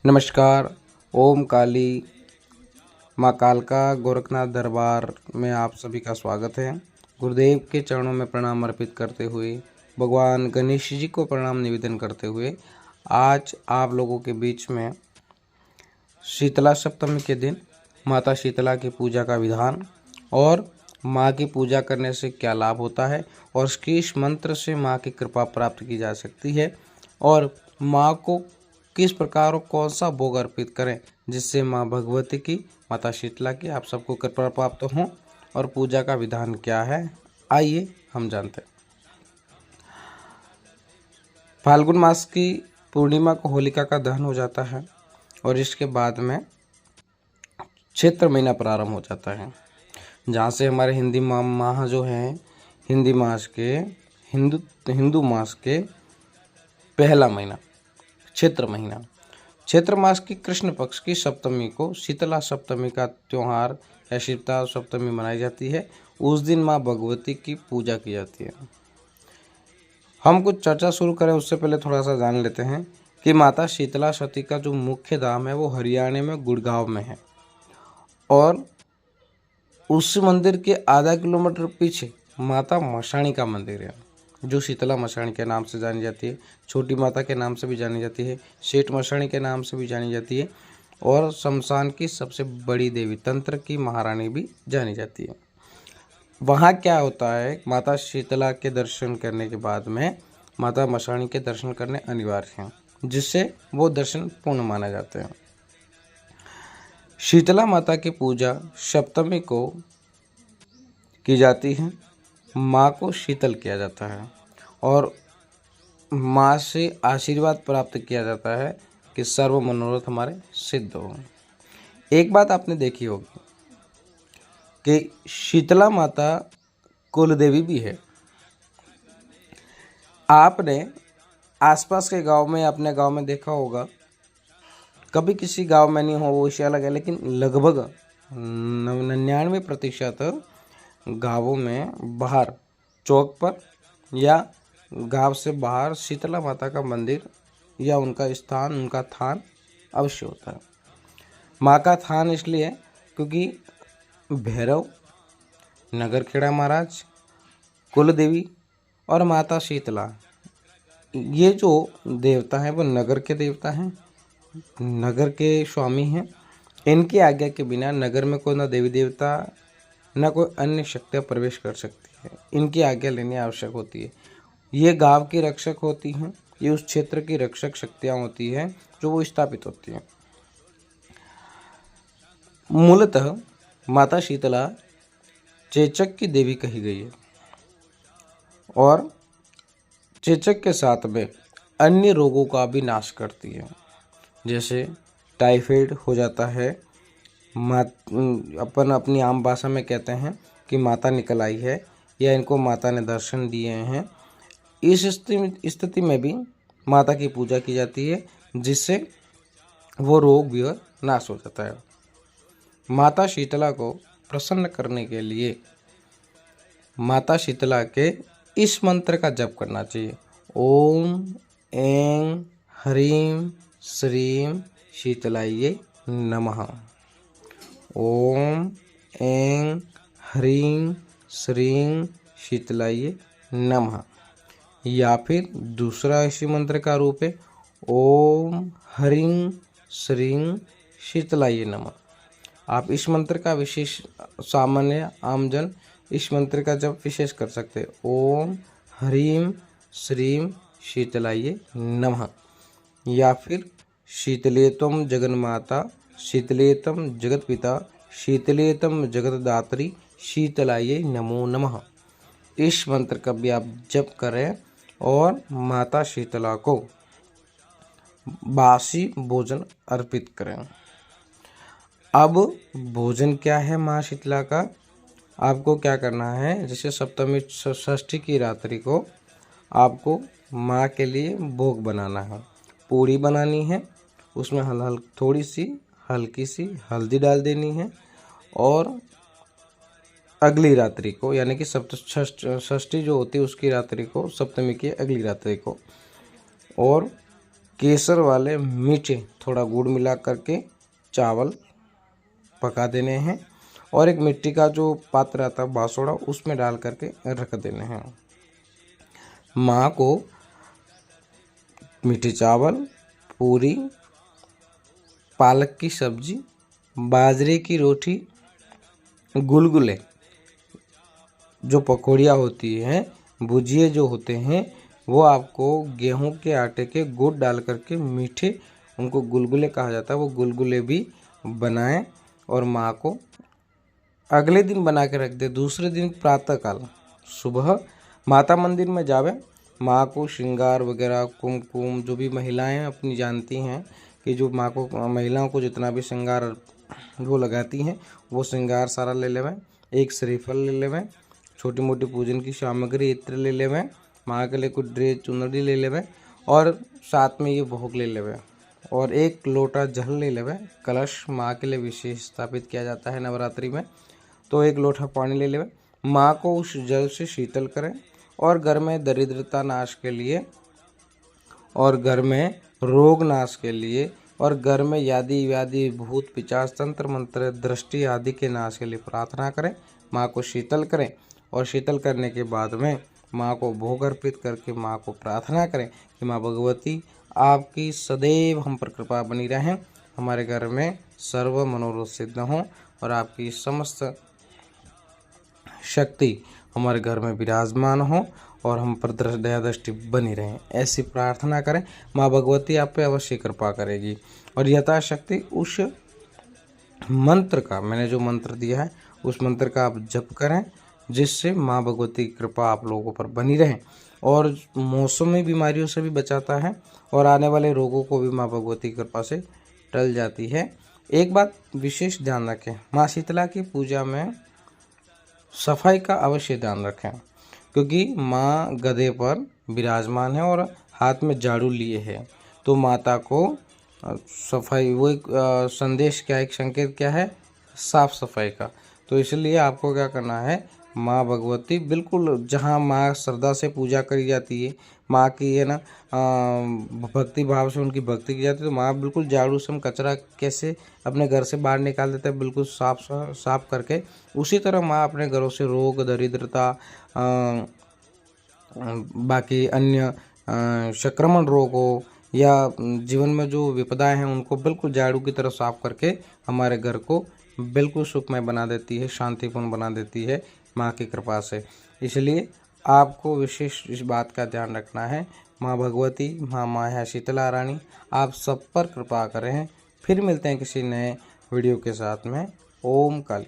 नमस्कार। ओम काली माँ कालका गोरखनाथ दरबार में आप सभी का स्वागत है। गुरुदेव के चरणों में प्रणाम अर्पित करते हुए, भगवान गणेश जी को प्रणाम निवेदन करते हुए आज आप लोगों के बीच में शीतला सप्तमी के दिन माता शीतला की पूजा का विधान और माँ की पूजा करने से क्या लाभ होता है और किस मंत्र से माँ की कृपा प्राप्त की जा सकती है और माँ को किस प्रकार और कौन सा भोग अर्पित करें जिससे माँ भगवती की, माता शीतला की आप सबको कृपा प्राप्त हो और पूजा का विधान क्या है, आइए हम जानते हैं। फाल्गुन मास की पूर्णिमा को होलिका का दहन हो जाता है और इसके बाद में चैत्र महीना प्रारंभ हो जाता है, जहाँ से हमारे हिंदी माह जो हैं हिंदी मास के हिंदू मास के पहला महीना चैत्र मास की कृष्ण पक्ष की सप्तमी को शीतला सप्तमी का त्यौहार या शीतला सप्तमी मनाई जाती है। उस दिन माँ भगवती की पूजा की जाती है। हम कुछ चर्चा शुरू करें उससे पहले थोड़ा सा जान लेते हैं कि माता शीतला सती का जो मुख्य धाम है वो हरियाणा में गुड़गांव में है और उस मंदिर के आधा किलोमीटर पीछे माता मशाणी का मंदिर है, जो शीतला मशाणी के नाम से जानी जाती है, छोटी माता के नाम से भी जानी जाती है, सेठ मशाणी के नाम से भी जानी जाती है और शमशान की सबसे बड़ी देवी, तंत्र की महारानी भी जानी जाती है। वहाँ क्या होता है, माता शीतला के दर्शन करने के बाद में माता मशाणी के दर्शन करने अनिवार्य हैं, जिससे वो दर्शन पूर्ण माना जाते हैं। शीतला माता की पूजा सप्तमी को की जाती है। माँ को शीतल किया जाता है और माँ से आशीर्वाद प्राप्त किया जाता है कि सर्व मनोरथ हमारे सिद्ध हो। एक बात आपने देखी होगी कि शीतला माता कुल देवी भी है। आपने आसपास के गांव में, अपने गांव में देखा होगा, कभी किसी गांव में नहीं हो वो विषय अलग है, लेकिन लगभग 99% गांवों में बाहर चौक पर या गांव से बाहर शीतला माता का मंदिर या उनका स्थान, उनका थान अवश्य होता है। माँ का थान इसलिए क्योंकि भैरव, नगरखेड़ा महाराज, कुल देवी और माता शीतला, ये जो देवता हैं वो नगर के देवता हैं, नगर के स्वामी हैं। इनकी आज्ञा के बिना नगर में कोई ना देवी देवता न कोई अन्य शक्तियाँ प्रवेश कर सकती है। इनकी आज्ञा लेनी आवश्यक होती है। ये गांव की रक्षक होती हैं, ये उस क्षेत्र की रक्षक शक्तियाँ होती हैं जो वो स्थापित होती हैं। मूलतः माता शीतला चेचक की देवी कही गई है और चेचक के साथ में अन्य रोगों का भी नाश करती है। जैसे टाइफाइड हो जाता है, अपन अपनी आम भाषा में कहते हैं कि माता निकल आई है या इनको माता ने दर्शन दिए हैं। इस स्थिति में भी माता की पूजा की जाती है, जिससे वो रोग भी नाश हो जाता है। माता शीतला को प्रसन्न करने के लिए माता शीतला के इस मंत्र का जप करना चाहिए। ओम ऐं ह्रीं श्रीं शीतलायै नमः। ओम ऐं ह्रीं श्रीं शीतलायै नमः। या फिर दूसरा इसी मंत्र का रूप है ओम ह्रीं श्रीं शीतलायै नमः। आप इस मंत्र का विशेष, सामान्य आमजन इस मंत्र का जप विशेष कर सकते हैं। ओम ह्रीं श्रीं शीतलायै नमः। या फिर शीतले त्वं जगन्माता, शीतले त्वं जगत्पिता, शीतले त्वं जगतदात्री, शीतलायै नमो नमः। इस मंत्र का भी आप जप करें और माता शीतला को बासी भोजन अर्पित करें। अब भोजन क्या है माँ शीतला का, आपको क्या करना है, जैसे सप्तमी षष्ठी की रात्रि को आपको माँ के लिए भोग बनाना है। पूड़ी बनानी है, उसमें थोड़ी सी हल्की सी हल्दी डाल देनी है और अगली रात्रि को, यानी कि षष्ठी जो होती है उसकी रात्रि को, सप्तमी की अगली रात्रि को, और केसर वाले मीठे थोड़ा गुड़ मिला करके चावल पका देने हैं और एक मिट्टी का जो पात्र आता है बासोड़ा, उसमें डाल करके रख देने हैं। माँ को मीठे चावल, पूरी, पालक की सब्जी, बाजरे की रोटी, गुलगुले, जो पकौड़ियाँ होती हैं, भुजिए जो होते हैं, वो आपको गेहूं के आटे के गुड़ डाल करके मीठे, उनको गुलगुले कहा जाता है, वो गुलगुले भी बनाएं और माँ को अगले दिन बना के रख दे। दूसरे दिन प्रातःकाल सुबह माता मंदिर में जावे, माँ को श्रृंगार वगैरह कुमकुम जो भी महिलाएं अपनी जानती हैं कि जो माँ को, महिलाओं को जितना भी श्रृंगार वो लगाती हैं, वो श्रृंगार सारा ले लेवें। एक श्रीफल ले लेवें, छोटी मोटी पूजन की सामग्री इत्र ले लेवें, माँ के लिए कुछ ड्रेस चुनरी ले लेवें और साथ में ये भोग ले लेवें और एक लोटा जल ले लेवें। कलश माँ के लिए विशेष स्थापित किया जाता है नवरात्रि में, तो एक लोटा पानी ले लेवें। माँ को उस जल से शीतल करें और घर में दरिद्रता नाश के लिए और घर में रोग नाश के लिए और घर में यादि व्याधि भूत पिचास तंत्र मंत्र दृष्टि आदि के नाश के लिए प्रार्थना करें। माँ को शीतल करें और शीतल करने के बाद में माँ को भोग अर्पित करके माँ को प्रार्थना करें कि माँ भगवती आपकी सदैव हम पर कृपा बनी रहें, हमारे घर में सर्व मनोरथ सिद्ध हों और आपकी समस्त शक्ति हमारे घर में विराजमान हो और हम पर दया दृष्टि बनी रहे, ऐसी प्रार्थना करें। माँ भगवती आप पे अवश्य कृपा करेगी। और यथाशक्ति उस मंत्र का, मैंने जो मंत्र दिया है उस मंत्र का आप जप करें, जिससे माँ भगवती की कृपा आप लोगों पर बनी रहे और मौसमी बीमारियों से भी बचाता है और आने वाले रोगों को भी माँ भगवती की कृपा से टल जाती है। एक बात विशेष ध्यान रखें, माँ शीतला की पूजा में सफाई का अवश्य ध्यान रखें, क्योंकि माँ गधे पर विराजमान है और हाथ में झाड़ू लिए है, तो माता को सफाई, वो एक संदेश क्या, एक संकेत क्या है, साफ सफाई का। तो इसलिए आपको क्या करना है, माँ भगवती बिल्कुल जहाँ माँ श्रद्धा से पूजा करी जाती है, माँ की है ना भक्ति भाव से उनकी भक्ति की जाती है, तो माँ बिल्कुल झाड़ू से हम कचरा कैसे अपने घर से बाहर निकाल देते हैं बिल्कुल साफ करके, उसी तरह माँ अपने घरों से रोग दरिद्रता बाकी अन्य संक्रमण रोग हो या जीवन में जो विपदाएं हैं उनको बिल्कुल झाड़ू की तरह साफ करके हमारे घर को बिल्कुल सुखमय बना देती है, शांतिपूर्ण बना देती है माँ की कृपा से। इसलिए आपको विशेष इस बात का ध्यान रखना है। माँ भगवती, माँ माया शीतला रानी आप सब पर कृपा करें। फिर मिलते हैं किसी नए वीडियो के साथ में। ओम काली।